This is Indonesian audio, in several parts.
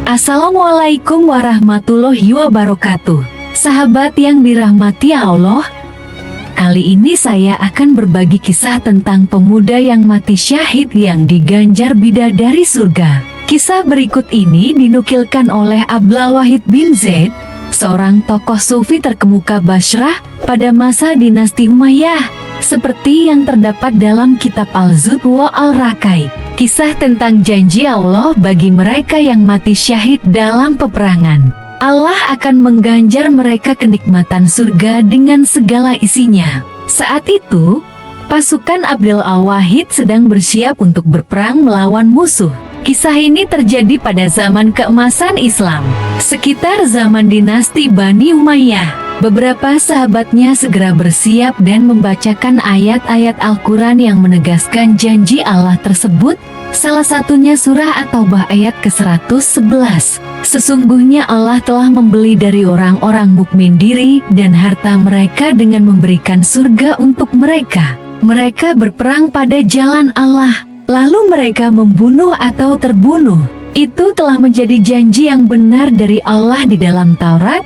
Assalamualaikum warahmatullahi wabarakatuh. Sahabat yang dirahmati Allah, kali ini saya akan berbagi kisah tentang pemuda yang mati syahid yang diganjar bidadari surga. Kisah berikut ini dinukilkan oleh Abdul Wahid bin Zaid, seorang tokoh sufi terkemuka Bashrah pada masa dinasti Umayyah, seperti yang terdapat dalam kitab Al-Zuhd wa Al-Rakai. Kisah tentang janji Allah bagi mereka yang mati syahid dalam peperangan. Allah akan mengganjar mereka kenikmatan surga dengan segala isinya. Saat itu, pasukan Abdul Al-Wahid sedang bersiap untuk berperang melawan musuh. Kisah ini terjadi pada zaman keemasan Islam, sekitar zaman dinasti Bani Umayyah. Beberapa sahabatnya segera bersiap dan membacakan ayat-ayat Al-Quran yang menegaskan janji Allah tersebut. Salah satunya surah At-Taubah ayat ke-111. Sesungguhnya Allah telah membeli dari orang-orang mukmin diri dan harta mereka dengan memberikan surga untuk mereka. Mereka berperang pada jalan Allah, lalu mereka membunuh atau terbunuh. Itu telah menjadi janji yang benar dari Allah di dalam Taurat,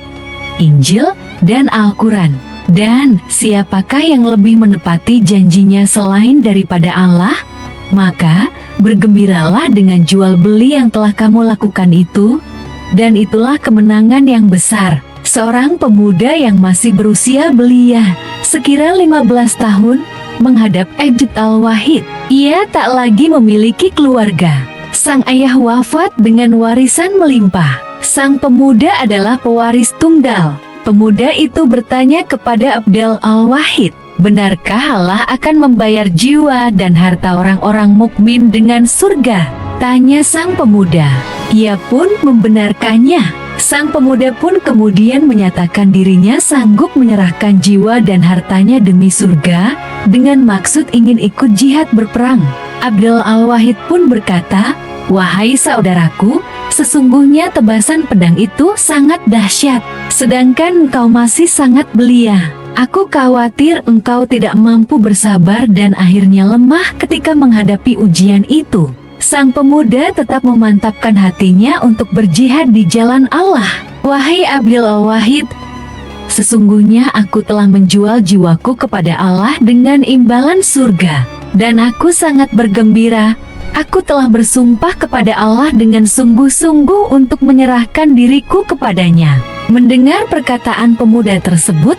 Injil, dan Al-Quran. Dan siapakah yang lebih menepati janjinya selain daripada Allah? Maka bergembiralah dengan jual beli yang telah kamu lakukan itu, dan itulah kemenangan yang besar. Seorang pemuda yang masih berusia belia, sekira 15 tahun, menghadap Abdul Al-Wahid. Ia tak lagi memiliki keluarga. Sang ayah wafat dengan warisan melimpah. Sang pemuda adalah pewaris tunggal. Pemuda itu bertanya kepada Abdul Al-Wahid, benarkah Allah akan membayar jiwa dan harta orang-orang mukmin dengan surga? Tanya sang pemuda. Ia pun membenarkannya. Sang pemuda pun kemudian menyatakan dirinya sanggup menyerahkan jiwa dan hartanya demi surga, dengan maksud ingin ikut jihad berperang. Abdul Al-Wahid pun berkata, "Wahai saudaraku, sesungguhnya tebasan pedang itu sangat dahsyat, sedangkan engkau masih sangat belia. Aku khawatir engkau tidak mampu bersabar dan akhirnya lemah ketika menghadapi ujian itu." Sang pemuda tetap memantapkan hatinya untuk berjihad di jalan Allah. "Wahai Abdul Al-Wahid, sesungguhnya aku telah menjual jiwaku kepada Allah dengan imbalan surga, dan aku sangat bergembira. Aku telah bersumpah kepada Allah dengan sungguh-sungguh untuk menyerahkan diriku kepadanya." Mendengar perkataan pemuda tersebut,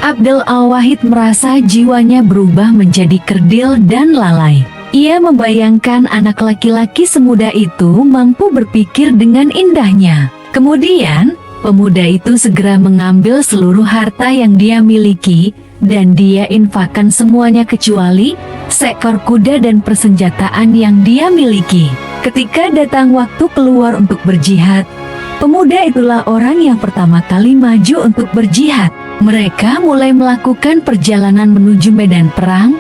Abdul Al-Wahid merasa jiwanya berubah menjadi kerdil dan lalai. Ia membayangkan anak laki-laki semuda itu mampu berpikir dengan indahnya. Kemudian, pemuda itu segera mengambil seluruh harta yang dia miliki, dan dia infakkan semuanya kecuali seekor kuda dan persenjataan yang dia miliki. Ketika datang waktu keluar untuk berjihad, pemuda itulah orang yang pertama kali maju untuk berjihad. Mereka mulai melakukan perjalanan menuju medan perang,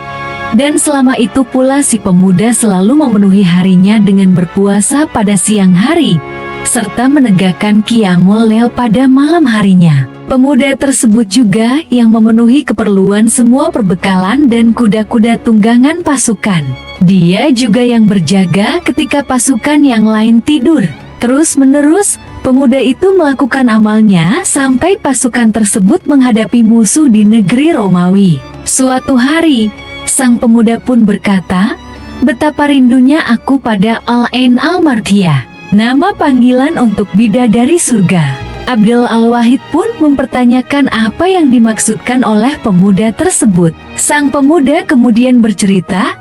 dan selama itu pula si pemuda selalu memenuhi harinya dengan berpuasa pada siang hari, serta menegakkan qiyamul lail pada malam harinya. Pemuda tersebut juga yang memenuhi keperluan semua perbekalan dan kuda-kuda tunggangan pasukan. Dia juga yang berjaga ketika pasukan yang lain tidur. Terus-menerus, pemuda itu melakukan amalnya sampai pasukan tersebut menghadapi musuh di negeri Romawi. Suatu hari, sang pemuda pun berkata, "Betapa rindunya aku pada Al-Ain Al-Marthiyah, nama panggilan untuk bidadari surga." Abdul Al-Wahid pun mempertanyakan apa yang dimaksudkan oleh pemuda tersebut. Sang pemuda kemudian bercerita,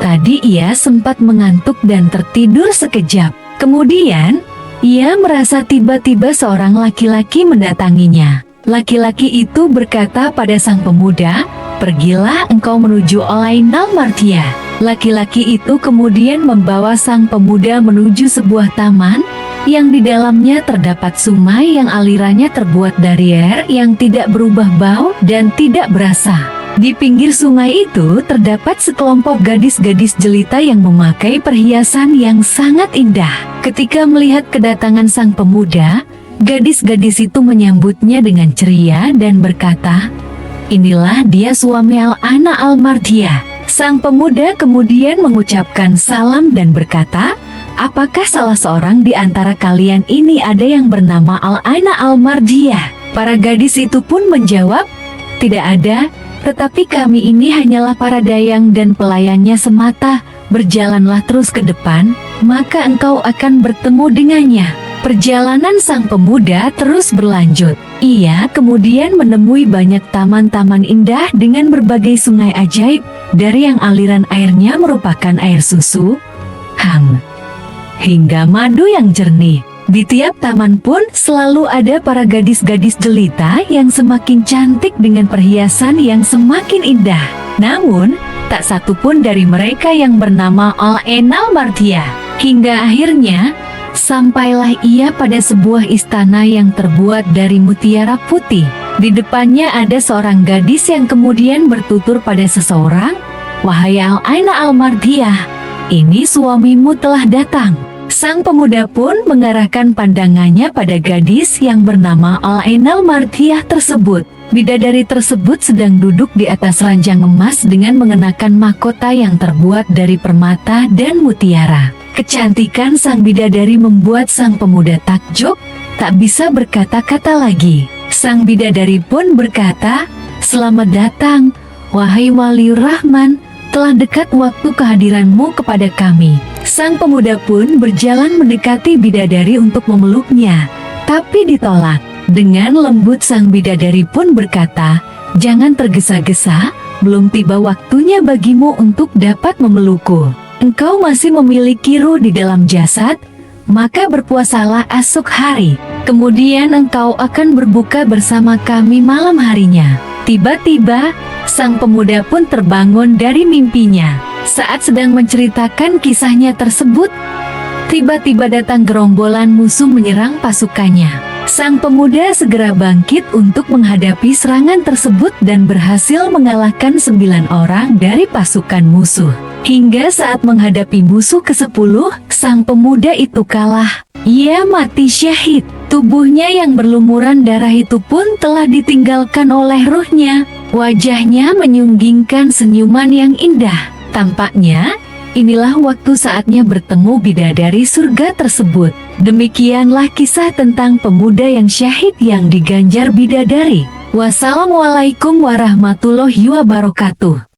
tadi ia sempat mengantuk dan tertidur sekejap. Kemudian, ia merasa tiba-tiba seorang laki-laki mendatanginya. Laki-laki itu berkata pada sang pemuda, "Pergilah engkau menuju Al-Ain Al-Marthiyah." Laki-laki itu kemudian membawa sang pemuda menuju sebuah taman, yang di dalamnya terdapat sungai yang alirannya terbuat dari air yang tidak berubah bau dan tidak berasa. Di pinggir sungai itu terdapat sekelompok gadis-gadis jelita yang memakai perhiasan yang sangat indah. Ketika melihat kedatangan sang pemuda, gadis-gadis itu menyambutnya dengan ceria dan berkata, "Inilah dia suami Al-Ana Al-Marthiyah." Sang pemuda kemudian mengucapkan salam dan berkata, apakah salah seorang di antara kalian ini ada yang bernama Al-Aina Al-Mardiyah?" Para gadis itu pun menjawab, "Tidak ada, tetapi kami ini hanyalah para dayang dan pelayannya semata. Berjalanlah terus ke depan, maka engkau akan bertemu dengannya." Perjalanan sang pemuda terus berlanjut. Ia kemudian menemui banyak taman-taman indah dengan berbagai sungai ajaib, dari yang aliran airnya merupakan air susu, hingga madu yang jernih. Di tiap taman pun selalu ada para gadis-gadis jelita yang semakin cantik dengan perhiasan yang semakin indah. Namun, tak satu pun dari mereka yang bernama Al-Aina Al-Mardiyah. Hingga akhirnya, sampailah ia pada sebuah istana yang terbuat dari mutiara putih. Di depannya ada seorang gadis yang kemudian bertutur pada seseorang, "Wahai Al-Aina Al-Mardiyah, ini suamimu telah datang." Sang pemuda pun mengarahkan pandangannya pada gadis yang bernama Al-Aina Al-Mardiyah tersebut. Bidadari tersebut sedang duduk di atas ranjang emas dengan mengenakan mahkota yang terbuat dari permata dan mutiara. Kecantikan sang bidadari membuat sang pemuda takjub, tak bisa berkata-kata lagi. Sang bidadari pun berkata, "Selamat datang, wahai Waliur Rahman, telah dekat waktu kehadiranmu kepada kami." Sang pemuda pun berjalan mendekati bidadari untuk memeluknya, tapi ditolak. Dengan lembut sang bidadari pun berkata, "Jangan tergesa-gesa, belum tiba waktunya bagimu untuk dapat memelukku. Engkau masih memiliki ruh di dalam jasad, maka berpuasalah esok hari. Kemudian engkau akan berbuka bersama kami malam harinya." Tiba-tiba, sang pemuda pun terbangun dari mimpinya. Saat sedang menceritakan kisahnya tersebut, tiba-tiba datang gerombolan musuh menyerang pasukannya. Sang pemuda segera bangkit untuk menghadapi serangan tersebut dan berhasil mengalahkan 9 orang dari pasukan musuh. Hingga saat menghadapi musuh ke-10, sang pemuda itu kalah. Ia mati syahid. Tubuhnya yang berlumuran darah itu pun telah ditinggalkan oleh ruhnya. Wajahnya menyunggingkan senyuman yang indah. Tampaknya, inilah waktu saatnya bertemu bidadari surga tersebut. Demikianlah kisah tentang pemuda yang syahid yang diganjar bidadari. Wassalamualaikum warahmatullahi wabarakatuh.